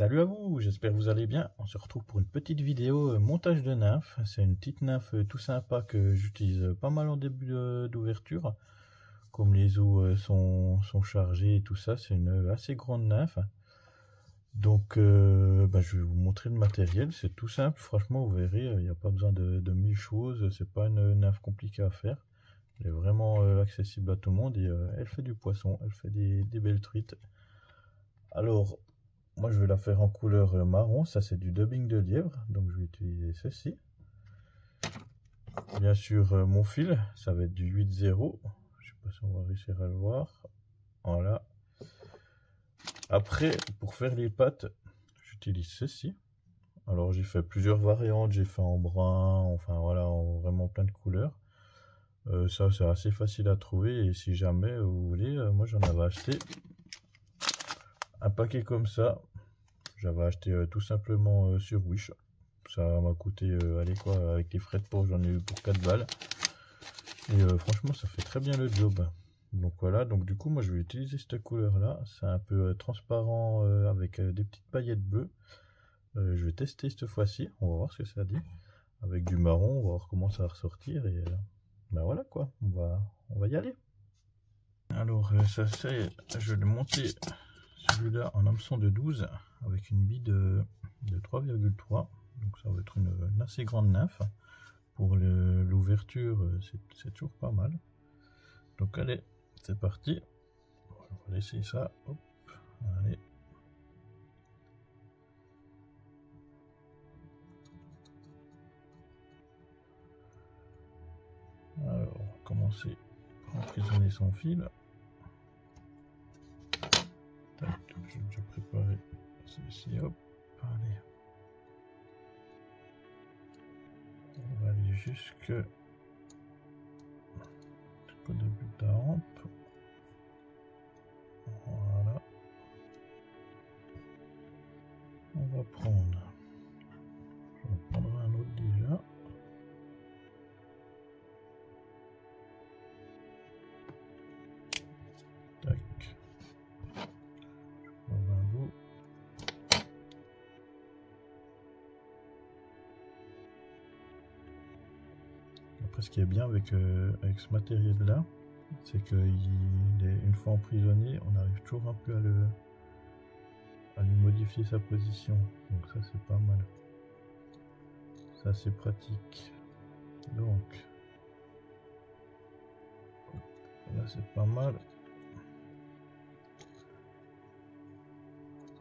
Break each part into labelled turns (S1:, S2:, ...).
S1: Salut à vous, j'espère que vous allez bien. On se retrouve pour une petite vidéo montage de nymphe. C'est une petite nymphe tout sympa que j'utilise pas mal en début d'ouverture. Comme les os sont chargés et tout ça, c'est une assez grande nymphe. Donc je vais vous montrer le matériel, c'est tout simple, franchement vous verrez, il n'y a pas besoin de mille choses, c'est pas une nymphe compliquée à faire. Elle est vraiment accessible à tout le monde et elle fait du poisson, elle fait des belles truites. Alors, moi je vais la faire en couleur marron, ça c'est du dubbing de lièvre, donc je vais utiliser ceci. Bien sûr mon fil, ça va être du 8-0, je sais pas si on va réussir à le voir, voilà. Après, pour faire les pattes, j'utilise ceci. Alors j'ai fait plusieurs variantes, j'ai fait en brun, enfin voilà, en vraiment plein de couleurs. Ça c'est assez facile à trouver et si jamais vous voulez, moi j'en avais acheté un paquet comme ça. J'avais acheté tout simplement sur Wish. Ça m'a coûté, allez quoi, avec les frais de port j'en ai eu pour 4 balles. Et franchement ça fait très bien le job. Donc voilà, donc du coup moi je vais utiliser cette couleur là. C'est un peu transparent avec des petites paillettes bleues. Je vais tester cette fois-ci, on va voir ce que ça dit. Avec du marron, on va voir comment ça va ressortir et ben voilà quoi, on va y aller. Alors ça c'est, je vais monter celui-là en hameçon de 12 avec une bille de 3,3. Donc ça va être une assez grande nymphe. Pour l'ouverture, c'est toujours pas mal. Donc allez, c'est parti. On va laisser ça. Hop, allez. Alors, on va commencer par emprisonner son fil. J'ai déjà préparé ceci, hop, allez. On va aller jusqu'au début de la rampe. Voilà. On va prendre. Je vais prendre un autre déjà. Tac. Je prends un bout. Après, ce qui est bien avec ce matériel là, c'est qu'une fois emprisonné, on arrive toujours un peu à lui modifier sa position. Donc ça c'est pas mal. Ça c'est pratique. Donc là c'est pas mal.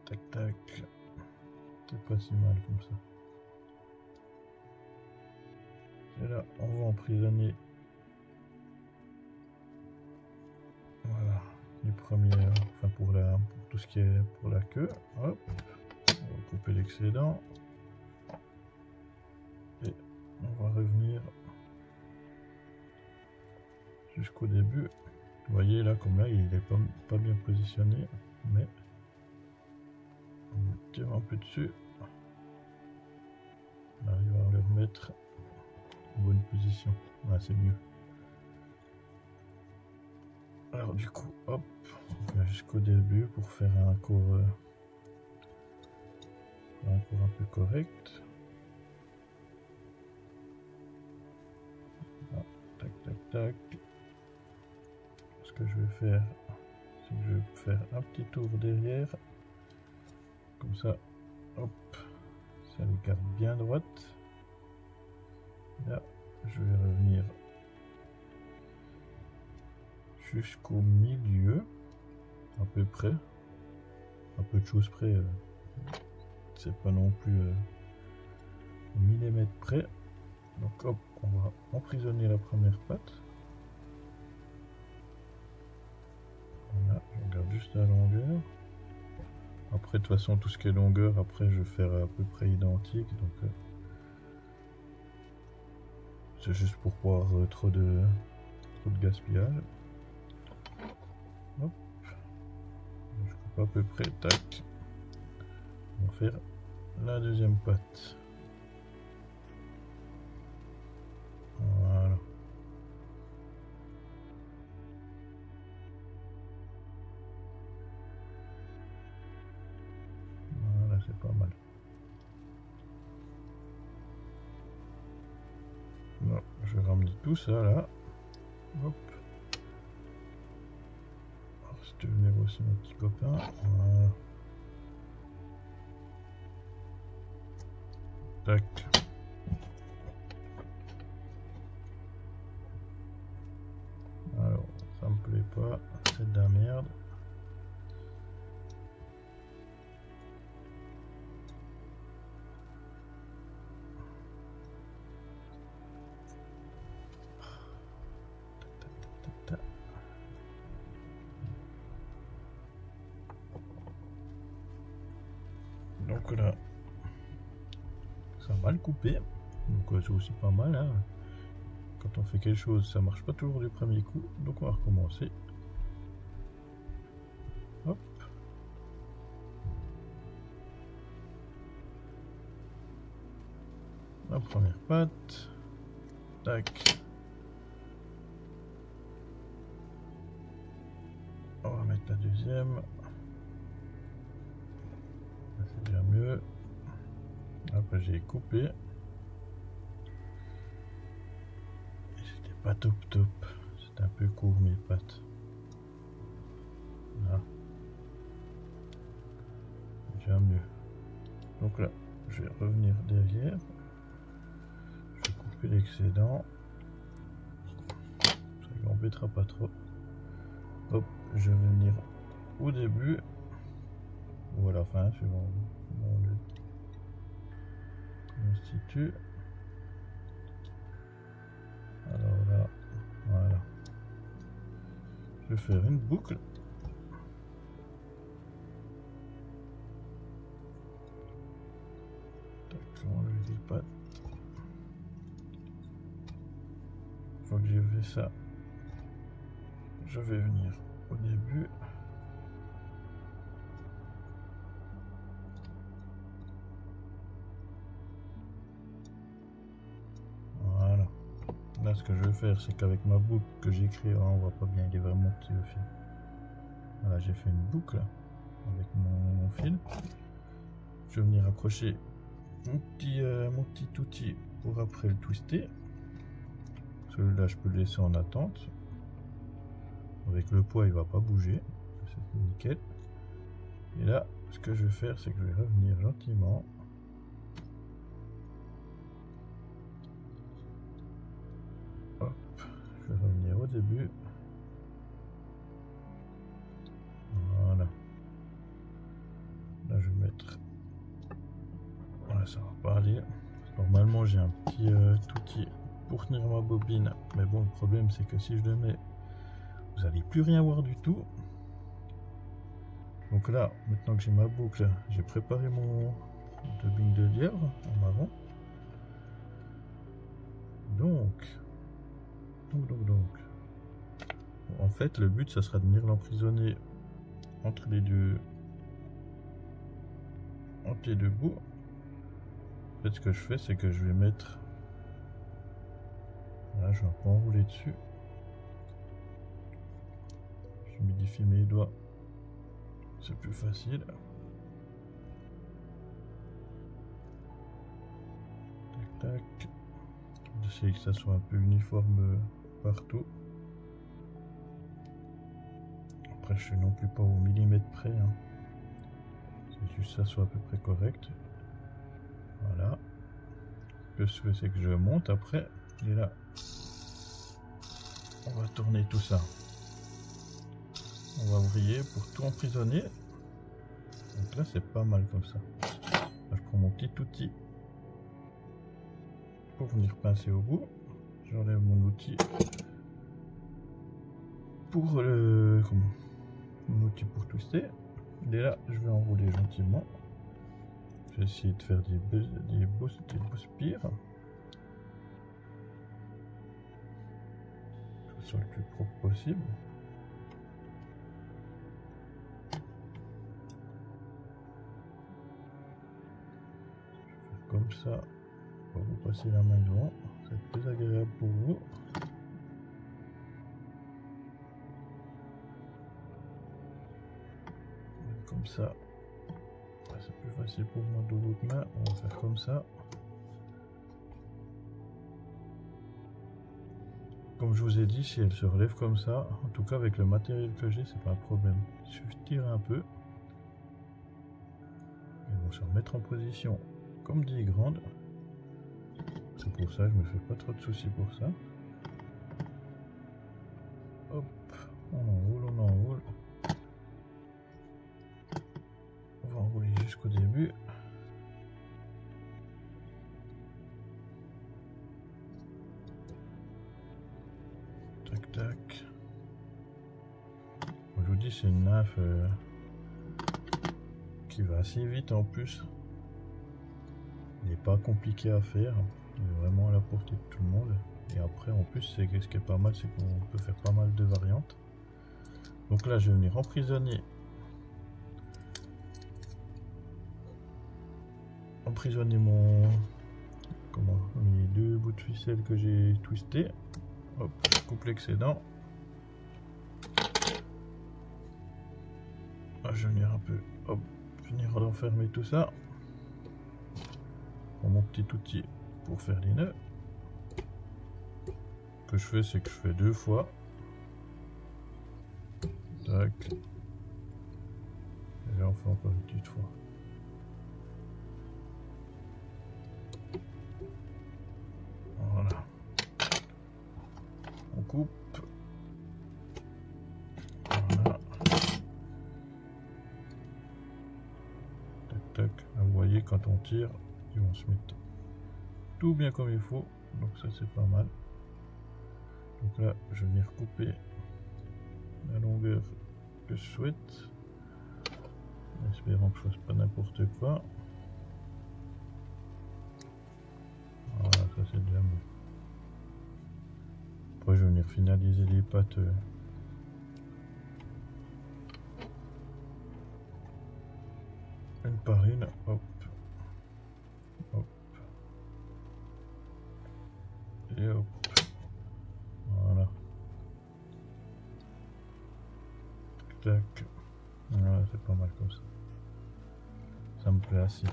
S1: Tac tac. C'est pas si mal comme ça. Et là on va emprisonner. Voilà. Les premières, enfin pour tout ce qui est pour la queue. Hop. On va couper l'excédent. Et on va revenir jusqu'au début. Vous voyez là, comme là, il n'est pas bien positionné, mais on tire un peu dessus. On arrive à le remettre en bonne position. Là, c'est mieux. Alors du coup, hop, on va jusqu'au début pour faire un cours un peu correct. Ah, tac, tac, tac. Ce que je vais faire, c'est que je vais faire un petit tour derrière. Comme ça, hop, ça les garde bien droite. Là, je vais revenir jusqu'au milieu, à peu près. Un peu de choses près, c'est pas non plus au millimètre près. Donc hop, on va emprisonner la première patte. Voilà, je regarde juste la longueur. Après, de toute façon, tout ce qui est longueur, après, je vais faire à peu près identique. Donc, c'est juste pour pas avoir trop de gaspillage. Hop, je coupe à peu près, tac. On va faire la deuxième patte. Voilà. Voilà, c'est tout ça là. Hop. Alors, si tu veux venir aussi mon petit copain. Voilà. Tac. Alors, ça me plaît pas, c'est de la merde. Donc là, ça va le couper. Donc c'est aussi pas mal, hein. Quand on fait quelque chose, ça marche pas toujours du premier coup. Donc on va recommencer. Hop. La première patte. Tac. On va mettre la deuxième. C'est déjà mieux. Après j'ai coupé. C'était pas top. C'était un peu court mes pattes. Là. Déjà mieux. Donc là, je vais revenir derrière. Je vais couper l'excédent. Ça ne m'embêtera pas trop. Hop, je vais venir au début ou à la fin, suivant comment on le situe. Alors là, voilà. Je vais faire une boucle. On enlève les pattes. Une fois que j'ai fait ça, je vais venir au début. Voilà. Là, ce que je vais faire, c'est qu'avec ma boucle que j'ai créée, on voit pas bien, il est vraiment petit le fil. Voilà, j'ai fait une boucle avec mon fil. Je vais venir accrocher mon petit outil pour après le twister. Celui-là, je peux le laisser en attente. Avec le poids, il va pas bouger. C'est nickel. Et là, ce que je vais faire, c'est que je vais revenir gentiment. Hop, je vais revenir au début. Voilà. Là, je vais mettre. Voilà, ça va pas aller. Normalement, j'ai un petit outil pour tenir ma bobine. Mais bon, le problème, c'est que si je le mets, vous n'allez plus rien voir du tout. Donc là, maintenant que j'ai ma boucle, j'ai préparé mon dubbing de lièvre en avant. Donc. En fait, le but, ça sera de venir l'emprisonner entre les deux bouts. En fait, ce que je fais, c'est que je vais mettre. Là, je vais pas enrouler dessus. Je modifie mes doigts. C'est plus facile. Tac, tac. J'essaie que ça soit un peu uniforme partout. Après, je suis non plus pas au millimètre près. Hein. C'est juste que ça soit à peu près correct. Voilà. Ce que je fais, c'est que je monte après. Et là, on va tourner tout ça. On va vriller pour tout emprisonner. Donc là, c'est pas mal comme ça. Là, je prends mon petit outil pour venir pincer au bout. J'enlève mon outil pour mon outil pour twister. Et là, je vais enrouler gentiment. Je vais essayer de faire des beaux spires. Que ce soit le plus propre possible. Comme ça, pour vous passer la main devant, c'est plus agréable pour vous. Comme ça, c'est plus facile pour moi de l'autre main. On va faire comme ça. comme je vous ai dit, si elle se relève comme ça, en tout cas avec le matériel que j'ai, c'est pas un problème. Il suffit de tirer un peu. Elles vont se remettre en position comme des grandes. C'est pour ça que je me fais pas trop de soucis pour ça. Hop, on enroule. On va enrouler jusqu'au début. Tac tac. Je vous dis, c'est une nymphe qui va assez vite en plus. Il n'est pas compliqué à faire. Il est vraiment à la portée de tout le monde. Et après, en plus, ce qui est pas mal, c'est qu'on peut faire pas mal de variantes. Donc là, je vais venir emprisonner mes deux bouts de ficelle que j'ai twisté. Hop, je coupe l'excédent. Là, je vais venir un peu, hop, venir enfermer tout ça. Pour mon petit outil pour faire les nœuds. Ce que je fais, c'est que je fais 2 fois. Tac. Et là, on fait encore une petite fois. Voilà. On coupe. Voilà. Tac, tac. Vous voyez, quand on tire, ils vont se mettre tout bien comme il faut. Donc ça, c'est pas mal. Donc là, je vais venir couper la longueur que je souhaite. En espérant que je fasse pas n'importe quoi. Voilà, ça c'est déjà bon. Après, je vais venir finaliser les pattes. Une par une, hop, hop, et hop, voilà, tac, voilà, c'est pas mal comme ça, ça me plaît assez.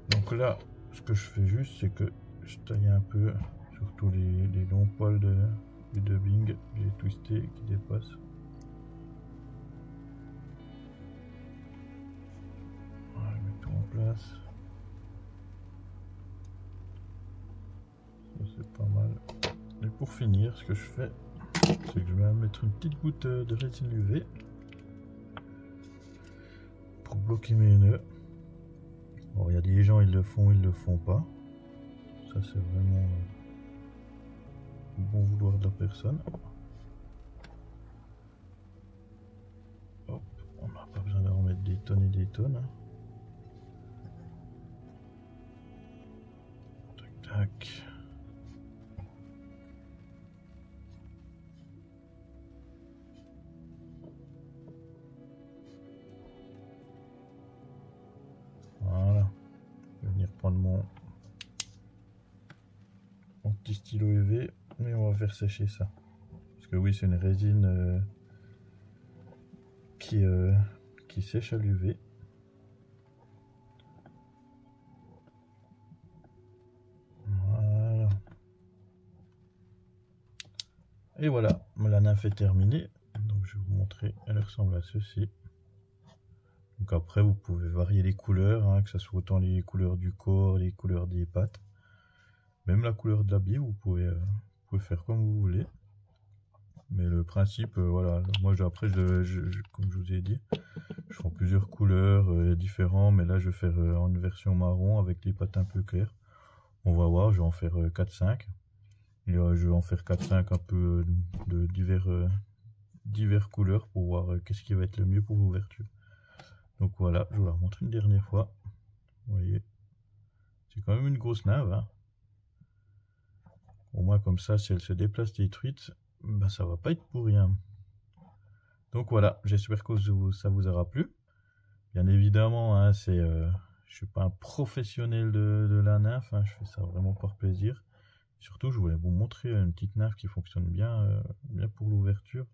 S1: Donc là, ce que je fais juste, c'est que je taille un peu, surtout les longs poils du dubbing que j'ai twisté qui dépassent. Place. Ça c'est pas mal. Et pour finir, ce que je fais, c'est que je vais mettre une petite goutte de résine UV pour bloquer mes nœuds. Bon, il y a des gens, ils le font pas. Ça c'est vraiment le bon vouloir de la personne. Hop, on n'a pas besoin d'en mettre des tonnes et des tonnes. Tac. Voilà. Je vais venir prendre mon petit stylo UV et on va faire sécher ça. Parce que oui, c'est une résine qui sèche à l'UV. Et voilà, la nymphe est terminée. Donc je vais vous montrer, elle ressemble à ceci. Donc après vous pouvez varier les couleurs, hein, que ce soit autant les couleurs du corps, les couleurs des pattes. Même la couleur de l'habit, vous pouvez faire comme vous voulez. Mais le principe, voilà, moi après, comme je vous ai dit, je ferai plusieurs couleurs différentes. Mais là je vais faire en une version marron avec les pattes un peu claires. On va voir, je vais en faire 4-5. Et je vais en faire 4-5 un peu de divers couleurs pour voir qu'est-ce qui va être le mieux pour l'ouverture. Donc voilà, je vous la remontre une dernière fois. Vous voyez, c'est quand même une grosse nymphe, hein. Au moins comme ça, si elle se déplace des truites, ben ça va pas être pour rien. Donc voilà, j'espère que ça vous aura plu. Bien évidemment, hein, je suis pas un professionnel de la nymphe, hein, je fais ça vraiment par plaisir. Surtout, je voulais vous montrer une petite nymphe qui fonctionne bien, bien pour l'ouverture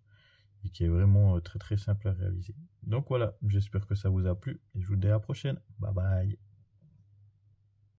S1: et qui est vraiment très simple à réaliser. Donc voilà, j'espère que ça vous a plu et je vous dis à la prochaine. Bye bye.